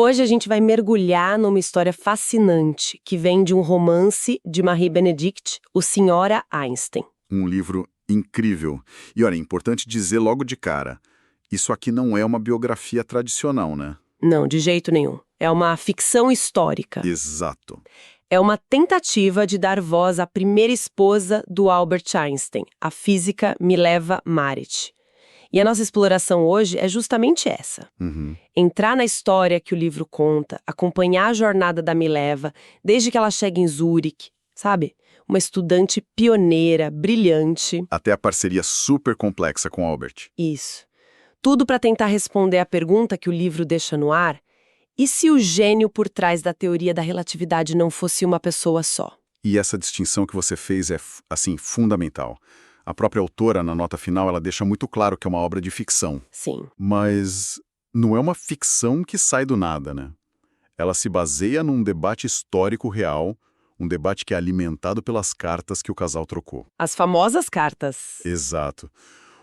hoje a gente vai mergulhar numa história fascinante que vem de um romance de Marie Benedict, O Senhora Einstein. Um livro incrível. E olha, é importante dizer logo de cara, isso aqui não é uma biografia tradicional, né? Não, de jeito nenhum. É uma ficção histórica. Exato. É uma tentativa de dar voz à primeira esposa do Albert Einstein, a física Mileva Maric. E a nossa exploração hoje é justamente essa. Entrar na história que o livro conta, acompanhar a jornada da Mileva, desde que ela chega em Zurique, sabe? Uma estudante pioneira, brilhante. Até a parceria super complexa com Albert. Isso. Tudo para tentar responder à pergunta que o livro deixa no ar: e se o gênio por trás da teoria da relatividade não fosse uma pessoa só? E essa distinção que você fez é, assim, fundamental. A própria autora, na nota final, ela deixa muito claro que é uma obra de ficção. Sim. Mas não é uma ficção que sai do nada, né? Ela se baseia num debate histórico real, um debate que é alimentado pelas cartas que o casal trocou. As famosas cartas. Exato.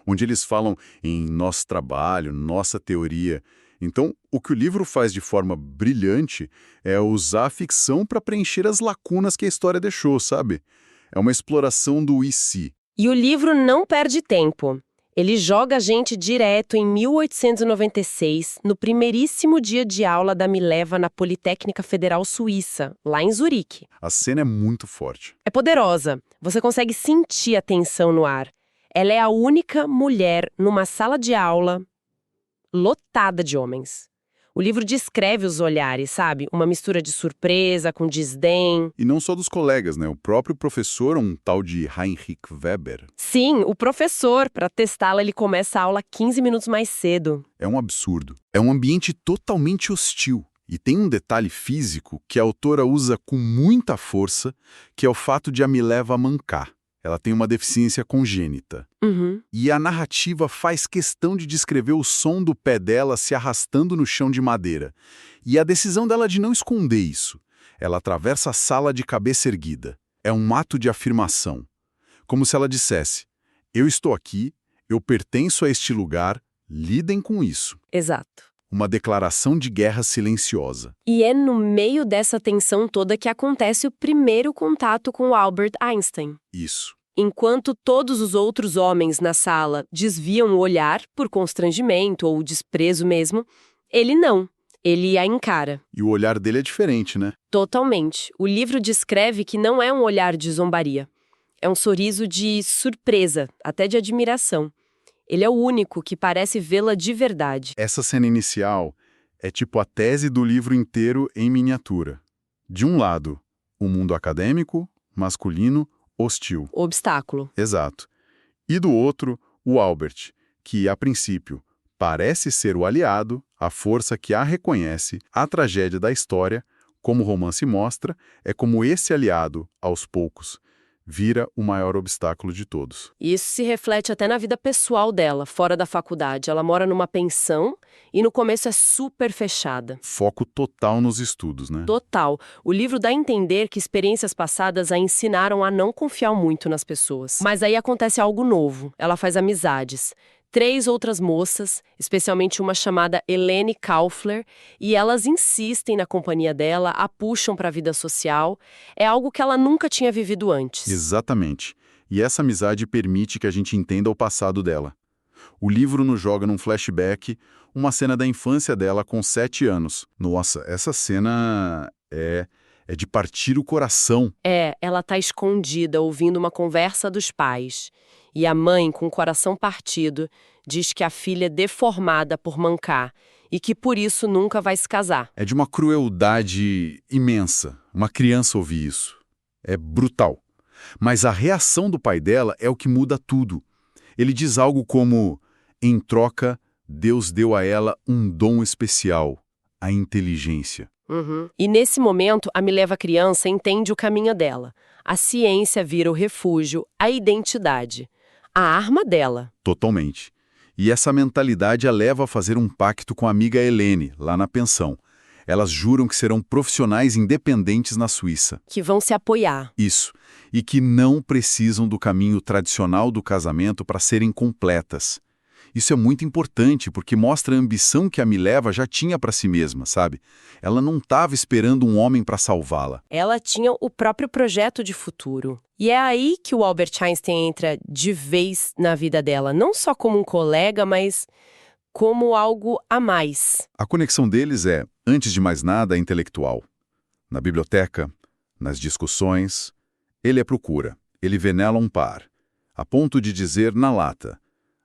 Onde eles falam em nosso trabalho, nossa teoria. Então, o que o livro faz de forma brilhante é usar a ficção para preencher as lacunas que a história deixou, sabe? É uma exploração do e se. E o livro não perde tempo. Ele joga a gente direto em 1896, no primeiríssimo dia de aula da Mileva na Politécnica Federal Suíça, lá em Zurique. A cena é muito forte. É poderosa. Você consegue sentir a tensão no ar. Ela é a única mulher numa sala de aula lotada de homens. O livro descreve os olhares, sabe? Uma mistura de surpresa com desdém. E não só dos colegas, né? O próprio professor, um tal de Heinrich Weber. Sim, o professor, para testá-la, ele começa a aula 15 minutos mais cedo. É um absurdo. É um ambiente totalmente hostil. E tem um detalhe físico que a autora usa com muita força, que é o fato de a Mileva mancar. Ela tem uma deficiência congênita. E a narrativa faz questão de descrever o som do pé dela se arrastando no chão de madeira. E a decisão dela de não esconder isso. Ela atravessa a sala de cabeça erguida. É um ato de afirmação. Como se ela dissesse: eu estou aqui, eu pertenço a este lugar, lidem com isso. Exato. Uma declaração de guerra silenciosa. E é no meio dessa tensão toda que acontece o primeiro contato com o Albert Einstein. Isso. Enquanto todos os outros homens na sala desviam o olhar por constrangimento ou desprezo mesmo, ele não. Ele a encara. E o olhar dele é diferente, né? Totalmente. O livro descreve que não é um olhar de zombaria. É um sorriso de surpresa, até de admiração. Ele é o único que parece vê-la de verdade. Essa cena inicial é tipo a tese do livro inteiro em miniatura. De um lado, o mundo acadêmico, masculino, hostil. Obstáculo. Exato. E do outro, o Albert, que, a princípio, parece ser o aliado, a força que a reconhece, a tragédia da história, como o romance mostra, é como esse aliado, aos poucos, vira o maior obstáculo de todos. E isso se reflete até na vida pessoal dela, fora da faculdade. Ela mora numa pensão e no começo é super fechada. Foco total nos estudos, né? Total. O livro dá a entender que experiências passadas a ensinaram a não confiar muito nas pessoas. Mas aí acontece algo novo. Ela faz amizades. 3 outras moças, especialmente uma chamada Helene Kaufler, e elas insistem na companhia dela, a puxam para a vida social. É algo que ela nunca tinha vivido antes. Exatamente. E essa amizade permite que a gente entenda o passado dela. O livro nos joga num flashback uma cena da infância dela com 7 anos. Nossa, essa cena é de partir o coração. Ela tá escondida ouvindo uma conversa dos pais. E a mãe, com o coração partido, diz que a filha é deformada por mancar e que por isso nunca vai se casar. É de uma crueldade imensa. Uma criança ouvir isso. É brutal. Mas a reação do pai dela é o que muda tudo. Ele diz algo como: em troca, Deus deu a ela um dom especial, a inteligência. E nesse momento, a Mileva criança entende o caminho dela. A ciência vira o refúgio, a identidade, a arma dela. Totalmente. E essa mentalidade a leva a fazer um pacto com a amiga Helene, lá na pensão. Elas juram que serão profissionais independentes na Suíça. Que vão se apoiar. Isso. E que não precisam do caminho tradicional do casamento para serem completas. Isso é muito importante porque mostra a ambição que a Mileva já tinha para si mesma, sabe? Ela não estava esperando um homem para salvá-la. Ela tinha o próprio projeto de futuro. E é aí que o Albert Einstein entra de vez na vida dela, não só como um colega, mas como algo a mais. A conexão deles é, antes de mais nada, intelectual. Na biblioteca, nas discussões, ele a procura, ele vê nela um par, a ponto de dizer na lata: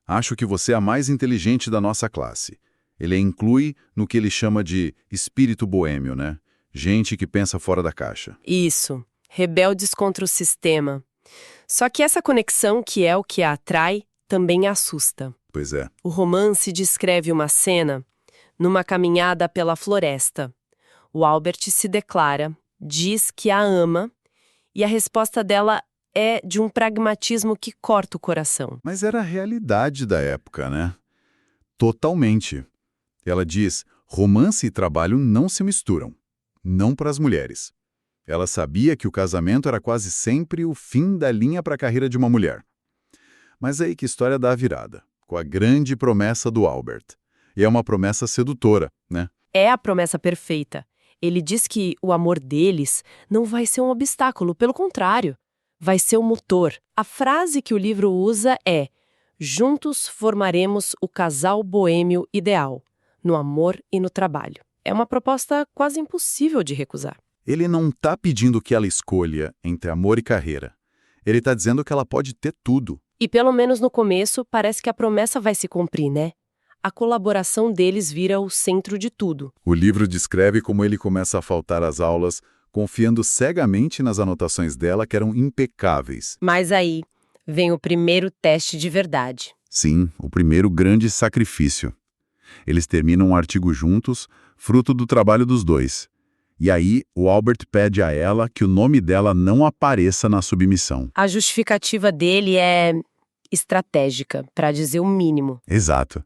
acho que você é a mais inteligente da nossa classe. Ele a inclui no que ele chama de espírito boêmio, né? Gente que pensa fora da caixa. Isso, rebeldes contra o sistema. Só que essa conexão, que é o que a atrai, também a assusta. Pois é. O romance descreve uma cena numa caminhada pela floresta. O Albert se declara, diz que a ama, e a resposta dela é de um pragmatismo que corta o coração. Mas era a realidade da época, né? Totalmente. Ela diz: romance e trabalho não se misturam. Não para as mulheres. Ela sabia que o casamento era quase sempre o fim da linha para a carreira de uma mulher. Mas aí que a história dá a virada, com a grande promessa do Albert. E é uma promessa sedutora, né? É a promessa perfeita. Ele diz que o amor deles não vai ser um obstáculo, pelo contrário, vai ser o motor. A frase que o livro usa é: juntos formaremos o casal boêmio ideal, no amor e no trabalho. É uma proposta quase impossível de recusar. Ele não está pedindo que ela escolha entre amor e carreira. Ele está dizendo que ela pode ter tudo. E pelo menos no começo, parece que a promessa vai se cumprir, né? A colaboração deles vira o centro de tudo. O livro descreve como ele começa a faltar às aulas, confiando cegamente nas anotações dela, que eram impecáveis. Mas aí vem o primeiro teste de verdade. Sim, o primeiro grande sacrifício. Eles terminam um artigo juntos, fruto do trabalho dos dois. E aí, o Albert pede a ela que o nome dela não apareça na submissão. A justificativa dele é estratégica, para dizer o mínimo. Exato.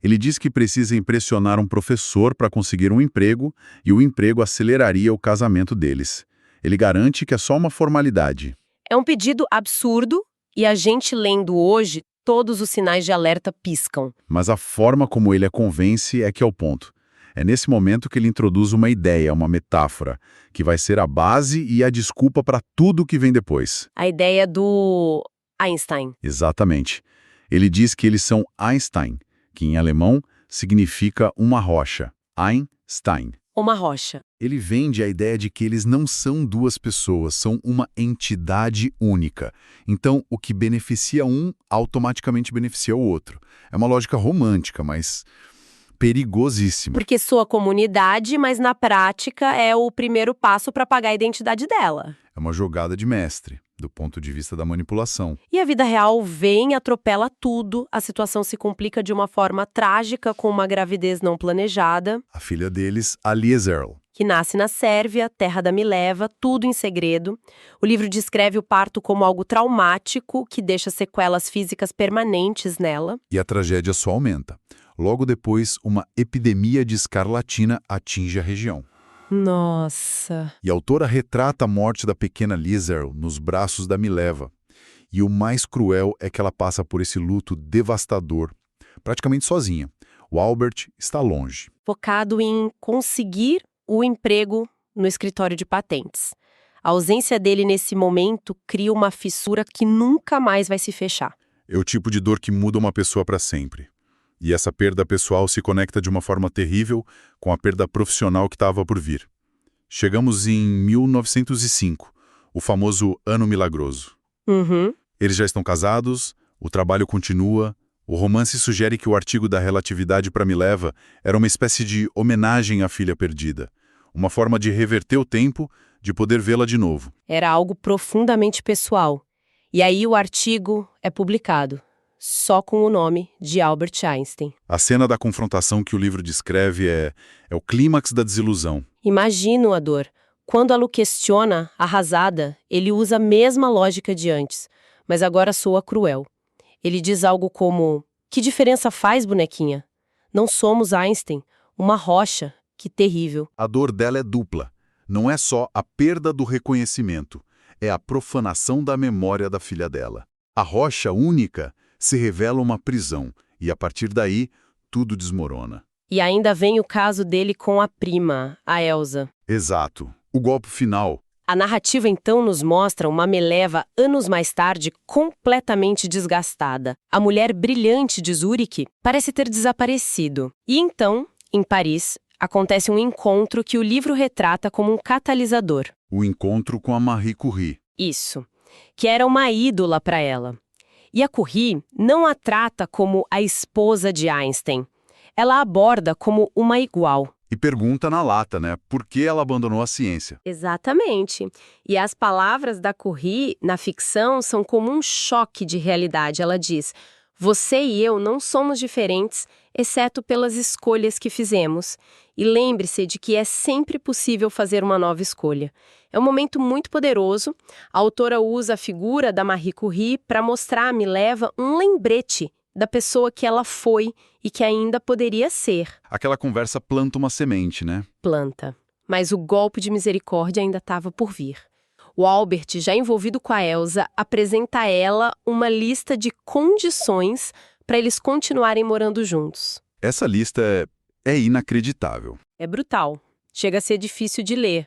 Ele diz que precisa impressionar um professor para conseguir um emprego e o emprego aceleraria o casamento deles. Ele garante que é só uma formalidade. É um pedido absurdo e a gente lendo hoje, todos os sinais de alerta piscam. Mas a forma como ele a convence é que é o ponto. É nesse momento que ele introduz uma ideia, uma metáfora, que vai ser a base e a desculpa para tudo que vem depois. A ideia do Einstein. Exatamente. Ele diz que eles são Einstein, que em alemão significa uma rocha. Einstein. Uma rocha. Ele vende a ideia de que eles não são duas pessoas, são uma entidade única. Então, o que beneficia um, automaticamente beneficia o outro. É uma lógica romântica, mas perigosíssima. Porque soa comunidade, mas na prática é o primeiro passo para pagar a identidade dela. É uma jogada de mestre, do ponto de vista da manipulação. E a vida real vem, atropela tudo, a situação se complica de uma forma trágica com uma gravidez não planejada. A filha deles, a Liesel, Que nasce na Sérvia, terra da Mileva, tudo em segredo. O livro descreve o parto como algo traumático, que deixa sequelas físicas permanentes nela. e a tragédia só aumenta. Logo depois, uma epidemia de escarlatina atinge a região. Nossa! E a autora retrata a morte da pequena Liesel nos braços da Mileva. E o mais cruel é que ela passa por esse luto devastador, praticamente sozinha. O Albert está longe. Focado em conseguir o emprego no escritório de patentes. A ausência dele nesse momento cria uma fissura que nunca mais vai se fechar. É o tipo de dor que muda uma pessoa para sempre. E essa perda pessoal se conecta de uma forma terrível com a perda profissional que estava por vir. Chegamos em 1905, o famoso Ano Milagroso. Uhum. Eles já estão casados, o trabalho continua, o romance sugere que o artigo da relatividade para Mileva era uma espécie de homenagem à filha perdida, uma forma de reverter o tempo, de poder vê-la de novo. Era algo profundamente pessoal. E aí o artigo é publicado, só com o nome de Albert Einstein. A cena da confrontação que o livro descreve é o clímax da desilusão. Imagino a dor. Quando a Lu questiona, arrasada, ele usa a mesma lógica de antes, mas agora soa cruel. Ele diz algo como: que diferença faz, bonequinha? Não somos Einstein, uma rocha, que terrível. A dor dela é dupla. Não é só a perda do reconhecimento, é a profanação da memória da filha dela. A rocha única se revela uma prisão, E a partir daí, tudo desmorona. E ainda vem o caso dele com a prima, a Elsa. Exato. O golpe final. A narrativa então nos mostra uma Mileva, anos mais tarde, completamente desgastada. A mulher brilhante de Zurique parece ter desaparecido. E então, em Paris, acontece um encontro que o livro retrata como um catalisador. O encontro com a Marie Curie. Isso, que era uma ídola para ela. E a Curie não a trata como a esposa de Einstein. Ela a aborda como uma igual. E pergunta na lata, né? Por que ela abandonou a ciência? Exatamente. E as palavras da Curie na ficção são como um choque de realidade. Ela diz: você e eu não somos diferentes, exceto pelas escolhas que fizemos. E lembre-se de que é sempre possível fazer uma nova escolha. É um momento muito poderoso. A autora usa a figura da Marie Curie para mostrar a Mileva um lembrete da pessoa que ela foi e que ainda poderia ser. Aquela conversa planta uma semente, né? Planta. Mas o golpe de misericórdia ainda estava por vir. O Albert, já envolvido com a Elsa, apresenta a ela uma lista de condições para eles continuarem morando juntos. Essa lista é inacreditável. É brutal. Chega a ser difícil de ler.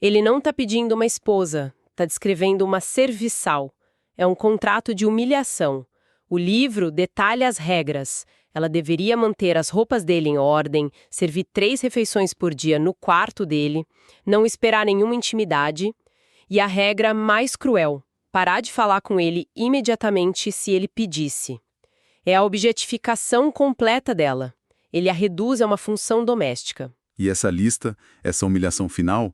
Ele não está pedindo uma esposa, está descrevendo uma serviçal. É um contrato de humilhação. O livro detalha as regras. Ela deveria manter as roupas dele em ordem, servir 3 refeições por dia no quarto dele, não esperar nenhuma intimidade. E a regra mais cruel, parar de falar com ele imediatamente se ele pedisse. É a objetificação completa dela. Ele a reduz a uma função doméstica. E essa lista, essa humilhação final,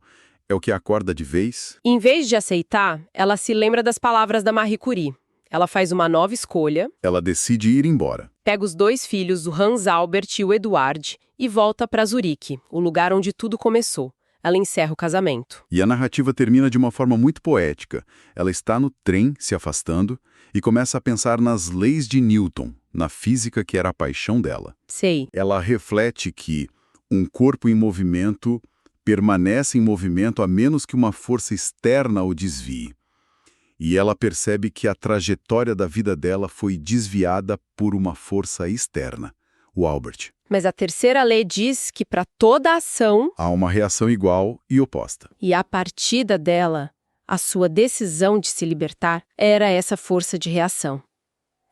é o que acorda de vez? Em vez de aceitar, ela se lembra das palavras da Marie Curie. Ela faz uma nova escolha. Ela decide ir embora. Pega os 2 filhos, o Hans Albert e o Eduard, e volta para Zurique, o lugar onde tudo começou. Ela encerra o casamento. E a narrativa termina de uma forma muito poética. Ela está no trem, se afastando, e começa a pensar nas leis de Newton, na física que era a paixão dela. Sei. Ela reflete que um corpo em movimento permanece em movimento a menos que uma força externa o desvie. E ela percebe que a trajetória da vida dela foi desviada por uma força externa, o Albert. Mas a terceira lei diz que para toda ação Há uma reação igual e oposta. e a partida dela, a sua decisão de se libertar, era essa força de reação.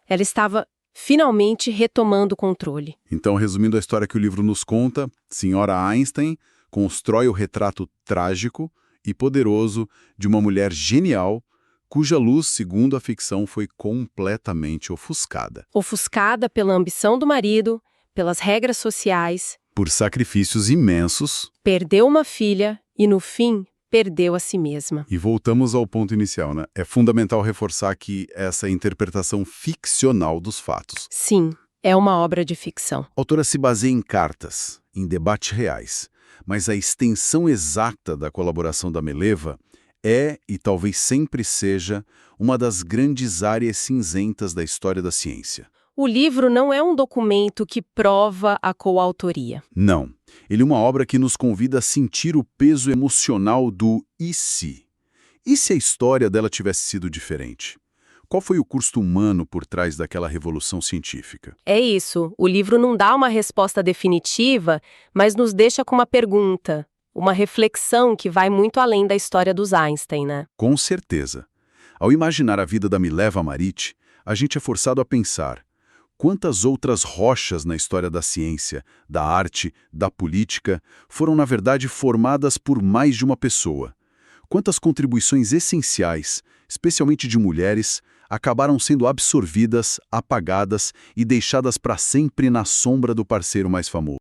Ela estava finalmente retomando o controle. Então, resumindo a história que o livro nos conta, Senhora Einstein constrói o retrato trágico e poderoso de uma mulher genial cuja luz, segundo a ficção, foi completamente ofuscada. Ofuscada pela ambição do marido, pelas regras sociais, Por sacrifícios imensos. perdeu uma filha e, no fim, perdeu a si mesma. E voltamos ao ponto inicial, né? É fundamental reforçar que essa interpretação ficcional dos fatos. Sim, é uma obra de ficção. A autora se baseia em cartas, em debates reais, mas a extensão exata da colaboração da Mileva é, e talvez sempre seja, uma das grandes áreas cinzentas da história da ciência. O livro não é um documento que prova a coautoria. Não. Ele é uma obra que nos convida a sentir o peso emocional do e se? E se a história dela tivesse sido diferente? Qual foi o custo humano por trás daquela revolução científica? É isso, o livro não dá uma resposta definitiva, mas nos deixa com uma pergunta, uma reflexão que vai muito além da história dos Einstein, né? Com certeza. Ao imaginar a vida da Mileva Marić, a gente é forçado a pensar: quantas outras rochas na história da ciência, da arte, da política foram, na verdade, formadas por mais de uma pessoa? Quantas contribuições essenciais, especialmente de mulheres, acabaram sendo absorvidas, apagadas e deixadas para sempre na sombra do parceiro mais famoso?